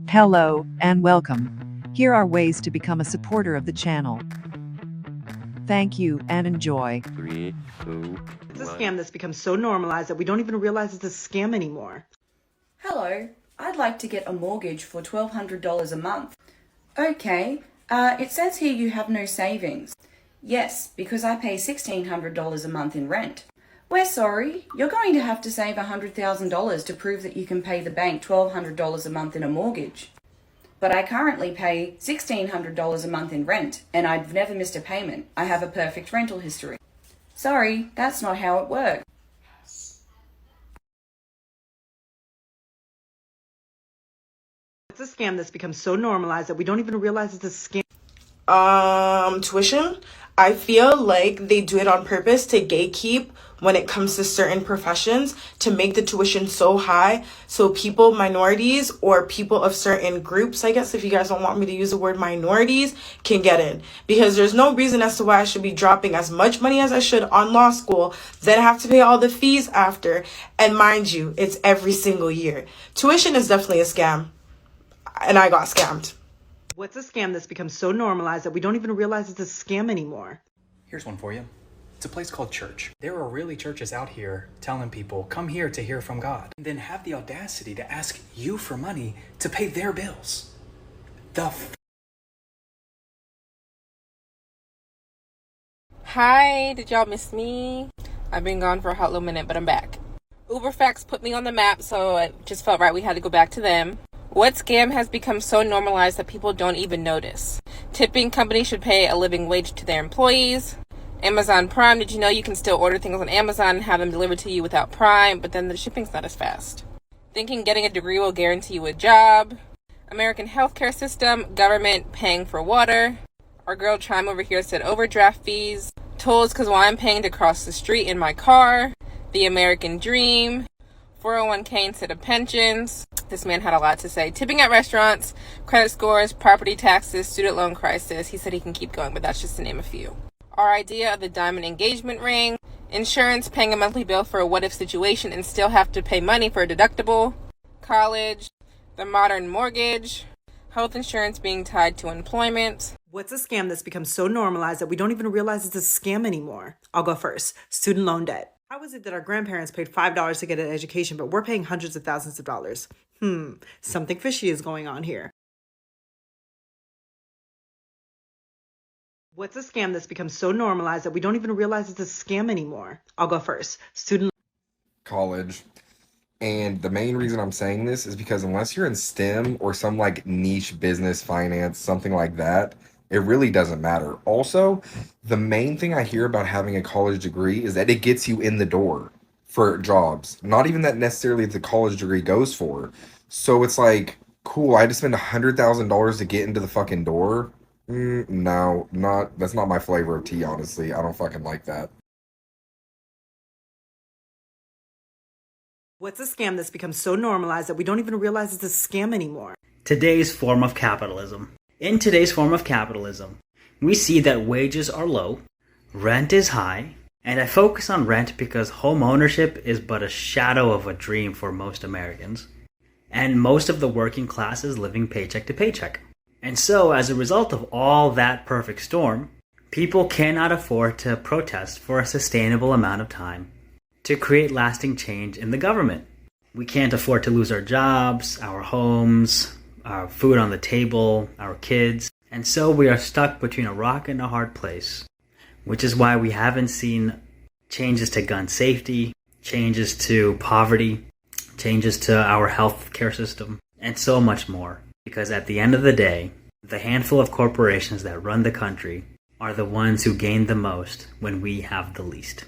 Hello, and welcome. Here are ways to become a supporter of the channel. Thank you, and enjoy. 3, 2, It's a 1. scam that's become so normalized that we don't even realize it's a scam anymore. Hello, I'd like to get a mortgage for $1,200 a month. Okay, it says here you have no savings. Yes, because I pay $1,600 a month in rent. We're sorry, you're going to have to save $100,000 to prove that you can pay the bank $1,200 a month in a mortgage. But I currently pay $1,600 a month in rent, and I've never missed a payment. I have a perfect rental history. Sorry, that's not how it works. It's a scam that's become so normalized that we don't even realize it's a scam. Tuition. I feel like they do it on purpose to gatekeep when it comes to certain professions, to make the tuition so high so people, minorities, or people of certain groups, I guess if you guys don't want me to use the word minorities, can get in. Because there's no reason as to why I should be dropping as much money as I should on law school, then have to pay all the fees after. And mind you, it's every single year. Tuition is definitely a scam. And I got scammed. What's a scam that's become so normalized that we don't even realize it's a scam anymore? Here's one for you. It's a place called church. There are really churches out here telling people, come here to hear from God, and then have the audacity to ask you for money to pay their bills. Hi, did y'all miss me? I've been gone for a hot little minute, but I'm back. UberFacts put me on the map, so it just felt right we had to go back to them. What scam has become so normalized that people don't even notice? Tipping companies should pay a living wage to their employees. Amazon Prime, did you know you can still order things on Amazon and have them delivered to you without Prime, but then the shipping's not as fast? Thinking getting a degree will guarantee you a job. American healthcare system, government paying for water. Our girl Chime over here said overdraft fees. Tolls because while I'm paying to cross the street in my car. The American dream. 401k instead of pensions. This man had a lot to say. Tipping at restaurants, credit scores, property taxes, student loan crisis. He said he can keep going, but that's just to name a few. Our idea of the diamond engagement ring. Insurance, paying a monthly bill for a what-if situation and still have to pay money for a deductible. College. The modern mortgage. Health insurance being tied to employment. What's a scam that's become so normalized that we don't even realize it's a scam anymore? I'll go first. Student loan debt. How is it that our grandparents paid $5 to get an education, but we're paying hundreds of thousands of dollars? Something fishy is going on here. What's a scam that's become so normalized that we don't even realize it's a scam anymore? I'll go first. Student college. And the main reason I'm saying this is because unless you're in STEM or some like niche business, finance, something like that, it really doesn't matter. Also, the main thing I hear about having a college degree is that it gets you in the door for jobs. Not even that necessarily the college degree goes for. So it's like, cool, I had to spend $100,000 to get into the fucking door. No, that's not my flavor of tea, honestly. I don't fucking like that. What's a scam that's become so normalized that we don't even realize it's a scam anymore? Today's form of capitalism. In today's form of capitalism, we see that wages are low, rent is high, and I focus on rent because home ownership is but a shadow of a dream for most Americans, and most of the working class is living paycheck to paycheck. And so, as a result of all that perfect storm, people cannot afford to protest for a sustainable amount of time to create lasting change in the government. We can't afford to lose our jobs, our homes, our food on the table, our kids, and so we are stuck between a rock and a hard place, which is why we haven't seen changes to gun safety, changes to poverty, changes to our health care system, and so much more. Because at the end of the day, the handful of corporations that run the country are the ones who gain the most when we have the least.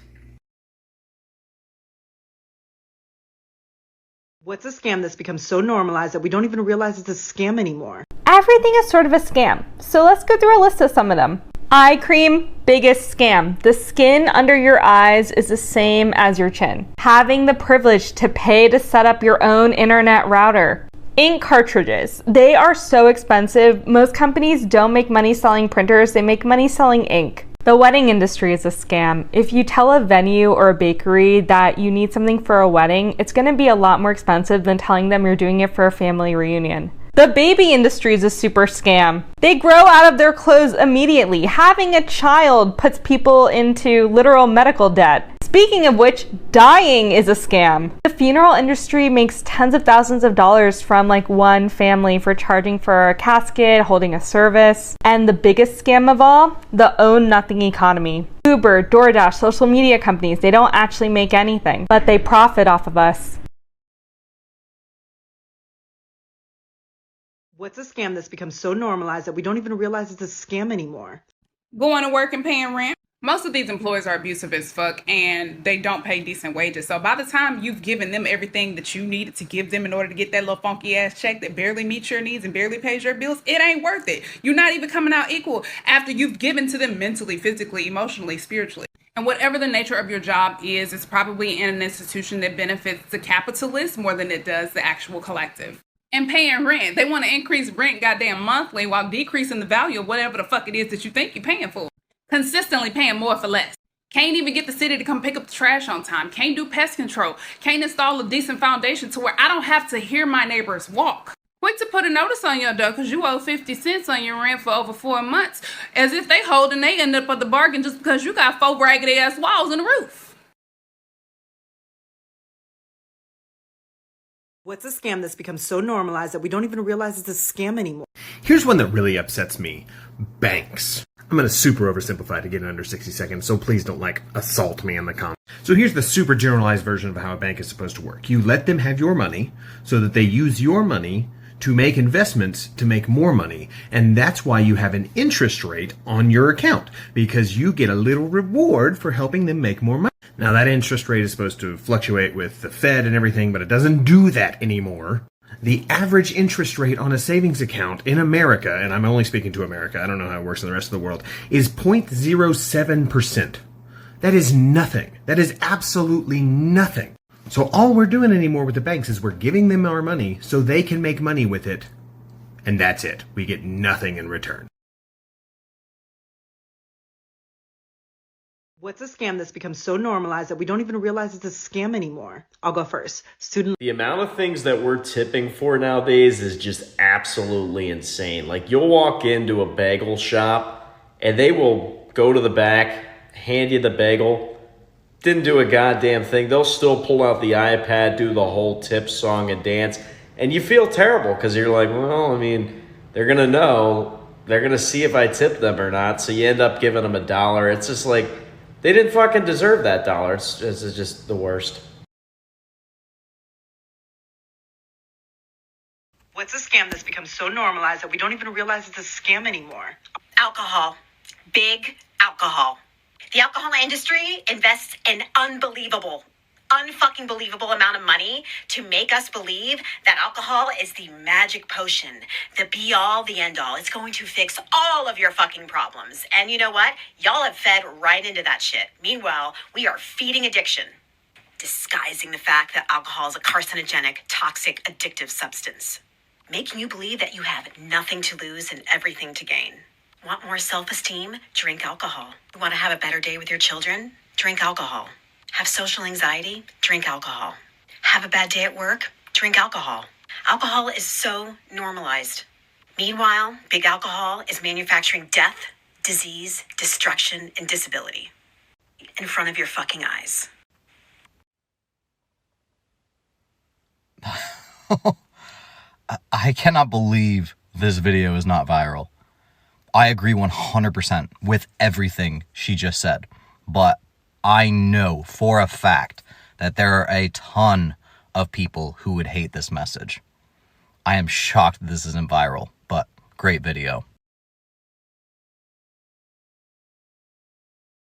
What's a scam that's become so normalized that we don't even realize it's a scam anymore? Everything is sort of a scam, so let's go through a list of some of them. Eye cream, biggest scam. The skin under your eyes is the same as your chin. Having the privilege to pay to set up your own internet router. Ink cartridges. They are so expensive. Most companies don't make money selling printers, they make money selling ink. The wedding industry is a scam. If you tell a venue or a bakery that you need something for a wedding, it's going to be a lot more expensive than telling them you're doing it for a family reunion. The baby industry is a super scam. They grow out of their clothes immediately. Having a child puts people into literal medical debt. Speaking of which, dying is a scam. The funeral industry makes tens of thousands of dollars from like one family for charging for a casket, holding a service. And the biggest scam of all, the own nothing economy. Uber, DoorDash, social media companies, they don't actually make anything, but they profit off of us. What's a scam that's become so normalized that we don't even realize it's a scam anymore? Going to work and paying rent. Most of these employees are abusive as fuck and they don't pay decent wages. So by the time you've given them everything that you needed to give them in order to get that little funky ass check that barely meets your needs and barely pays your bills, it ain't worth it. You're not even coming out equal after you've given to them mentally, physically, emotionally, spiritually. And whatever the nature of your job is, it's probably in an institution that benefits the capitalist more than it does the actual collective. And paying rent. They want to increase rent goddamn monthly while decreasing the value of whatever the fuck it is that you think you're paying for. Consistently paying more for less. Can't even get the city to come pick up the trash on time. Can't do pest control. Can't install a decent foundation to where I don't have to hear my neighbors walk. Quick to put a notice on your door because you owe 50 cents on your rent for over 4 months. As if they holding they end up at the bargain just because you got 4 raggedy ass walls and a roof. What's a scam that's become so normalized that we don't even realize it's a scam anymore? Here's one that really upsets me. Banks. I'm going to super oversimplify to get in under 60 seconds, so please don't assault me in the comments. So here's the super generalized version of how a bank is supposed to work. You let them have your money so that they use your money to make investments to make more money. And that's why you have an interest rate on your account, because you get a little reward for helping them make more money. Now that interest rate is supposed to fluctuate with the Fed and everything, but it doesn't do that anymore. The average interest rate on a savings account in America, and I'm only speaking to America, I don't know how it works in the rest of the world, is 0.07%. That is nothing. That is absolutely nothing. So all we're doing anymore with the banks is we're giving them our money so they can make money with it. And that's it. We get nothing in return. What's a scam that's become so normalized that we don't even realize it's a scam anymore? I'll go first. The amount of things that we're tipping for nowadays is just absolutely insane. Like, you'll walk into a bagel shop and they will go to the back, hand you the bagel, didn't do a goddamn thing. They'll still pull out the iPad, do the whole tip song and dance, and you feel terrible because you're like, well, I mean, they're going to know. They're going to see if I tip them or not, so you end up giving them $1. It's just like, they didn't fucking deserve that dollar. It's just the worst. What's a scam that's become so normalized that we don't even realize it's a scam anymore? Alcohol. Big alcohol. The alcohol industry invests an unfucking believable amount of money to make us believe that alcohol is the magic potion, the be all, the end all. It's going to fix all of your fucking problems. And you know what? Y'all have fed right into that shit. Meanwhile, we are feeding addiction, disguising the fact that alcohol is a carcinogenic, toxic, addictive substance, making you believe that you have nothing to lose and everything to gain. Want more self-esteem? Drink alcohol. Want to have a better day with your children? Drink alcohol. Have social anxiety? Drink alcohol. Have a bad day at work? Drink alcohol. Alcohol is so normalized. Meanwhile, big alcohol is manufacturing death, disease, destruction, and disability in front of your fucking eyes. I cannot believe this video is not viral. I agree 100% with everything she just said, but I know for a fact that there are a ton of people who would hate this message. I am shocked this isn't viral, but great video.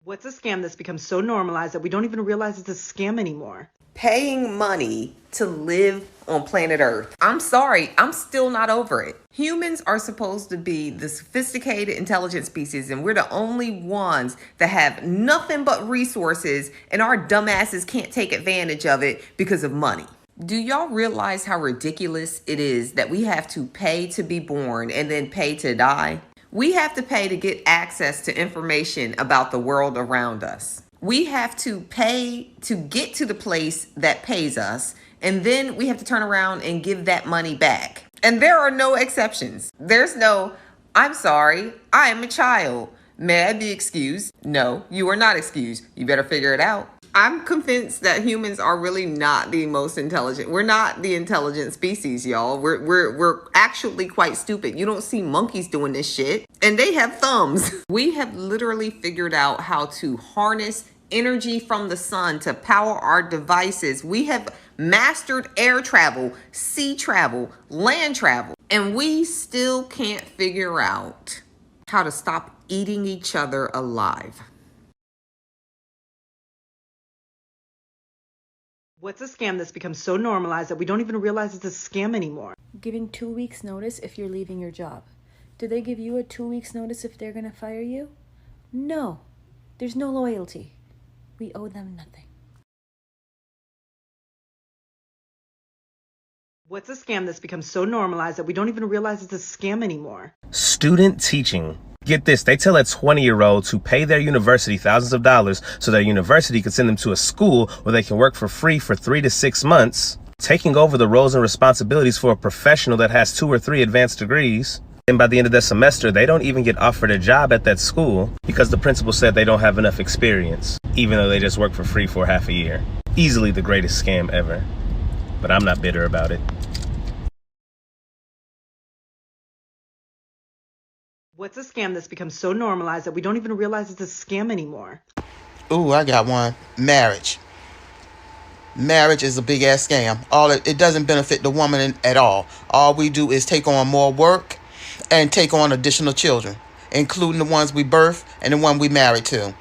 What's a scam that's become so normalized that we don't even realize it's a scam anymore? Paying money to live on planet Earth. I'm sorry, I'm still not over it. Humans are supposed to be the sophisticated, intelligent species, and we're the only ones that have nothing but resources, and our dumbasses can't take advantage of it because of money. Do y'all realize how ridiculous it is that we have to pay to be born and then pay to die? We have to pay to get access to information about the world around us. We have to pay to get to the place that pays us, and then we have to turn around and give that money back. And there are no exceptions. There's no, I'm sorry, I am a child. May I be excused? No, you are not excused. You better figure it out. I'm convinced that humans are really not the most intelligent. We're not the intelligent species, y'all. We're actually quite stupid. You don't see monkeys doing this shit, and they have thumbs. We have literally figured out how to harness energy from the sun to power our devices. We have mastered air travel, sea travel, land travel, and we still can't figure out how to stop eating each other alive. What's a scam that's become so normalized that we don't even realize it's a scam anymore? Giving 2 weeks notice if you're leaving your job. Do they give you a 2 weeks notice if they're going to fire you? No. There's no loyalty. We owe them nothing. What's a scam that's become so normalized that we don't even realize it's a scam anymore? Student teaching. Get this, they tell a 20-year-old to pay their university thousands of dollars so their university can send them to a school where they can work for free for 3 to 6 months, taking over the roles and responsibilities for a professional that has 2 or 3 advanced degrees. And by the end of their semester, they don't even get offered a job at that school because the principal said they don't have enough experience, even though they just work for free for half a year. Easily the greatest scam ever. But I'm not bitter about it. What's a scam that's become so normalized that we don't even realize it's a scam anymore? Ooh, I got one. Marriage. Marriage is a big ass scam. It doesn't benefit the woman at all. All we do is take on more work and take on additional children, including the ones we birth and the one we married to.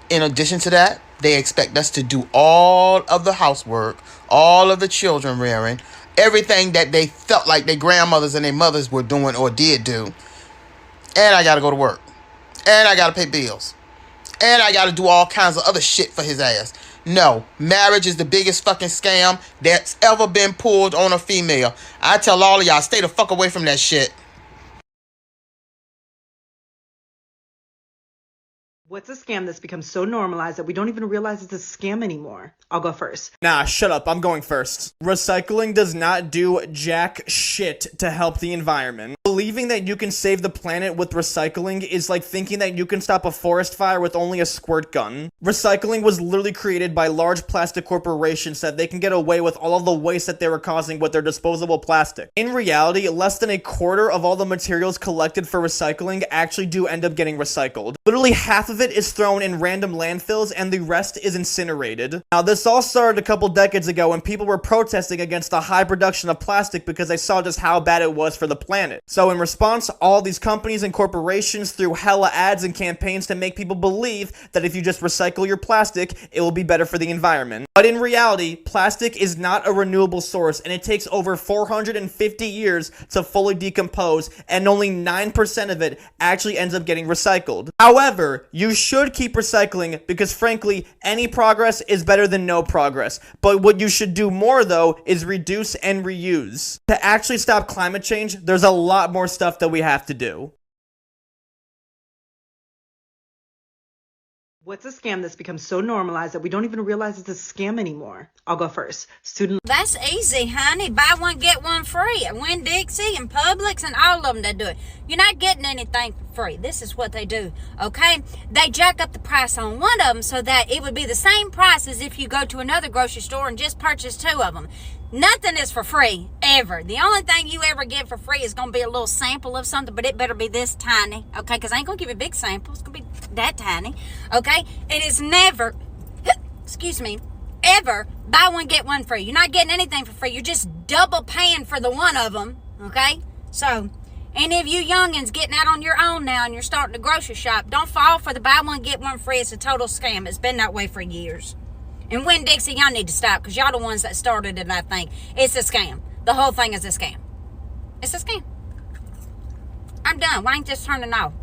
In addition to that, they expect us to do all of the housework, all of the children rearing, everything that they felt like their grandmothers and their mothers were doing or did do. And I gotta go to work. And I gotta pay bills. And I gotta do all kinds of other shit for his ass. No, marriage is the biggest fucking scam that's ever been pulled on a female. I tell all of y'all, stay the fuck away from that shit. What's a scam that's become so normalized that we don't even realize it's a scam anymore? I'll go first. Nah, shut up. I'm going first. Recycling does not do jack shit to help the environment. Believing that you can save the planet with recycling is like thinking that you can stop a forest fire with only a squirt gun. Recycling was literally created by large plastic corporations so that they can get away with all of the waste that they were causing with their disposable plastic. In reality, less than a quarter of all the materials collected for recycling actually do end up getting recycled. Literally half of it is thrown in random landfills and the rest is incinerated. Now, this all started a couple decades ago when people were protesting against the high production of plastic because they saw just how bad it was for the planet. So in response, all these companies and corporations threw hella ads and campaigns to make people believe that if you just recycle your plastic, it will be better for the environment. But in reality, plastic is not a renewable source and it takes over 450 years to fully decompose and only 9% of it actually ends up getting recycled. However, you should keep recycling because frankly, any progress is better than no progress. But what you should do more though is reduce and reuse. To actually stop climate change, there's a lot more stuff that we have to do. What's a scam that's become so normalized that we don't even realize it's a scam anymore? I'll go first. That's easy, honey. Buy one, get one free. At Winn-Dixie and Publix and all of them, they do it. You're not getting anything for free. This is what they do, okay? They jack up the price on one of them so that it would be the same price as if you go to another grocery store and just purchase 2 of them. Nothing is for free, ever. The only thing you ever get for free is going to be a little sample of something, but it better be this tiny, okay? Because I ain't going to give you a big sample. It's going to be that tiny, okay? It is never, excuse me, ever buy one, get one free. You're not getting anything for free. You're just double paying for the one of them, okay? So, any of you youngins getting out on your own now and you're starting a grocery shop, don't fall for the buy one, get one free. It's a total scam. It's been that way for years. And Winn-Dixie, y'all need to stop because y'all the ones that started it, I think. It's a scam. The whole thing is a scam. It's a scam. I'm done. Why ain't this turning off?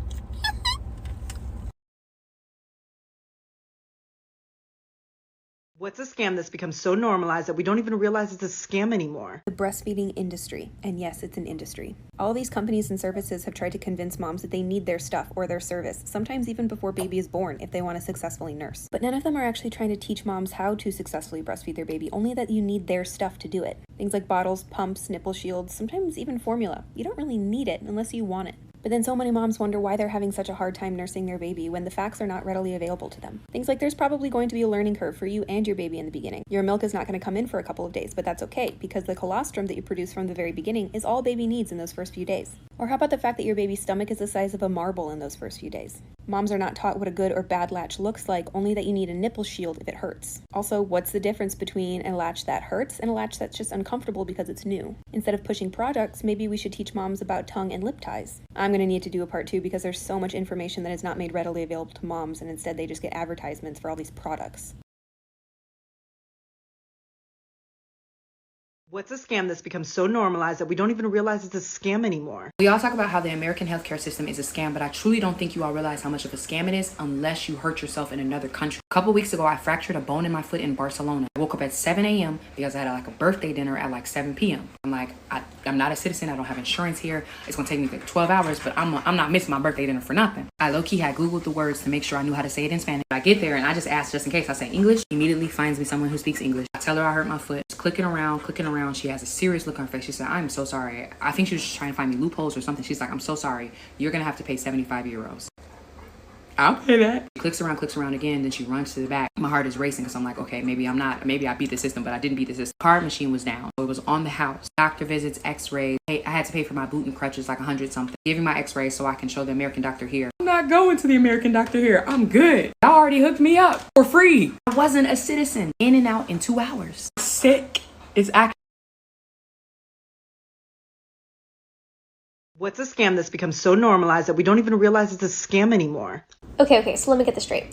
What's a scam that's become so normalized that we don't even realize it's a scam anymore? The breastfeeding industry. And yes, it's an industry. All these companies and services have tried to convince moms that they need their stuff or their service, sometimes even before baby is born, if they want to successfully nurse. But none of them are actually trying to teach moms how to successfully breastfeed their baby, only that you need their stuff to do it. Things like bottles, pumps, nipple shields, sometimes even formula. You don't really need it unless you want it. But then so many moms wonder why they're having such a hard time nursing their baby when the facts are not readily available to them. Things like there's probably going to be a learning curve for you and your baby in the beginning. Your milk is not going to come in for a couple of days, but that's okay because the colostrum that you produce from the very beginning is all baby needs in those first few days. Or how about the fact that your baby's stomach is the size of a marble in those first few days? Moms are not taught what a good or bad latch looks like, only that you need a nipple shield if it hurts. Also, what's the difference between a latch that hurts and a latch that's just uncomfortable because it's new? Instead of pushing products, maybe we should teach moms about tongue and lip ties. I'm going to need to do a part 2 because there's so much information that is not made readily available to moms, and instead they just get advertisements for all these products. What's a scam that's become so normalized that we don't even realize it's a scam anymore? We all talk about how the American healthcare system is a scam, but I truly don't think you all realize how much of a scam it is unless you hurt yourself in another country. A couple weeks ago, I fractured a bone in my foot in Barcelona. I woke up at 7 a.m. because I had like a birthday dinner at like 7 p.m. I'm like, I'm not a citizen. I don't have insurance here. It's gonna take me like 12 hours, but I'm not missing my birthday dinner for nothing. I low-key had Googled the words to make sure I knew how to say it in Spanish. I get there and I just ask just in case. I say English. Immediately finds me someone who speaks English. I tell her I hurt my foot. Just clicking around. She has a serious look on her face. She said, I'm so sorry. I think she was just trying to find me loopholes or something. She's like, I'm so sorry. You're gonna have to pay 75 euros. I'll pay that. She clicks around again, then she runs to the back. My heart is racing because I'm like, okay, maybe I beat the system, but I didn't beat the system. Card machine was down. So it was on the house. Doctor visits, x-rays. I had to pay for my boot and crutches like 100 something. Giving my x-rays so I can show the American doctor here. I'm not going to the American doctor here. I'm good. Y'all already hooked me up for free. I wasn't a citizen. In and out in 2 hours. Sick. It's actually. What's a scam that's become so normalized that we don't even realize it's a scam anymore? Okay, so let me get this straight.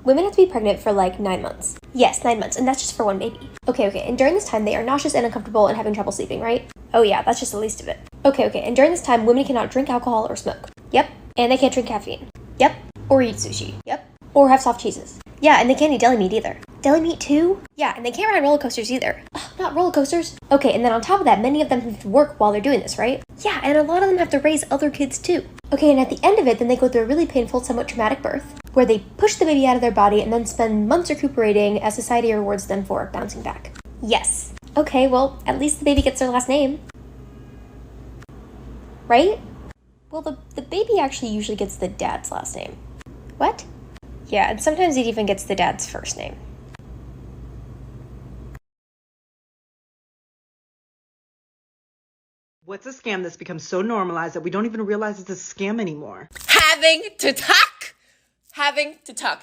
Women have to be pregnant for like 9 months. Yes, 9 months, and that's just for one baby. Okay, and during this time they are nauseous and uncomfortable and having trouble sleeping, right? Oh yeah, that's just the least of it. Okay, and during this time women cannot drink alcohol or smoke. Yep. And they can't drink caffeine. Yep. Or eat sushi. Yep. Or have soft cheeses. Yeah, and they can't eat deli meat either. Deli meat too? Yeah, and they can't ride roller coasters either. Ugh, not roller coasters. Okay, and then on top of that, many of them have to work while they're doing this, right? Yeah, and a lot of them have to raise other kids too. Okay, and at the end of it, then they go through a really painful, somewhat traumatic birth, where they push the baby out of their body and then spend months recuperating as society rewards them for bouncing back. Yes. Okay, well, at least the baby gets their last name. Right? Well, the baby actually usually gets the dad's last name. What? Yeah, and sometimes it even gets the dad's first name. What's a scam that's become so normalized that we don't even realize it's a scam anymore? Having to tuck.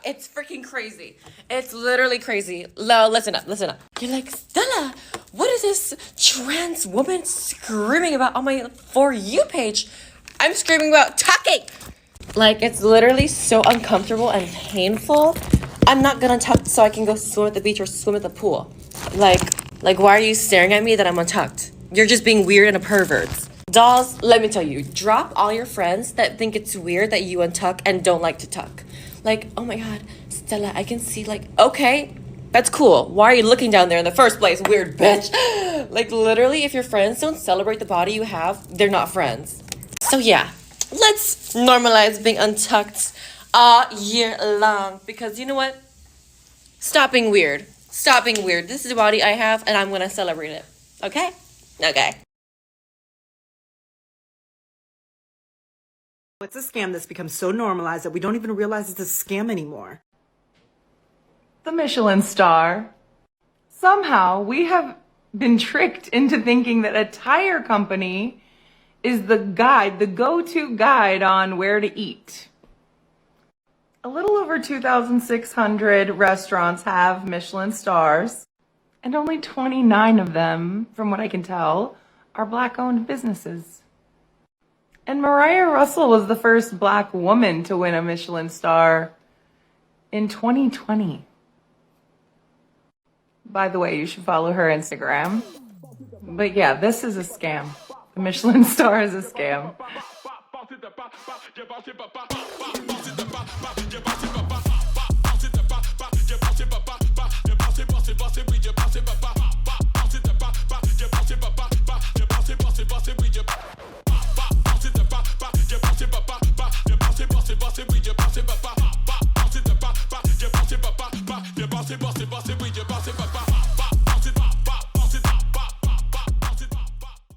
It's freaking crazy. It's literally crazy. No, listen up. You're like, Stella, what is this trans woman screaming about on my For You page? I'm screaming about tucking. Like, it's literally so uncomfortable and painful. I'm not gonna tuck so I can go swim at the beach or swim at the pool. Like, why are you staring at me that I'm untucked? You're just being weird and a pervert. Dolls, let me tell you, drop all your friends that think it's weird that you untuck and don't like to tuck. Like, oh my god, Stella, I can see, like, okay, that's cool. Why are you looking down there in the first place, weird bitch? Like, literally, if your friends don't celebrate the body you have, they're not friends. So yeah, let's normalize being untucked all year long. Because you know what? Stop being weird. This is the body I have, and I'm gonna celebrate it. Okay? Okay. What's a scam that's become so normalized that we don't even realize it's a scam anymore? The Michelin Star. Somehow we have been tricked into thinking that a tire company is the go-to guide on where to eat. A little over 2,600 restaurants have Michelin stars, and only 29 of them, from what I can tell, are Black-owned businesses. And Mariah Russell was the first Black woman to win a Michelin star in 2020. By the way, you should follow her Instagram. But yeah, this is a scam. The Michelin star is a scam.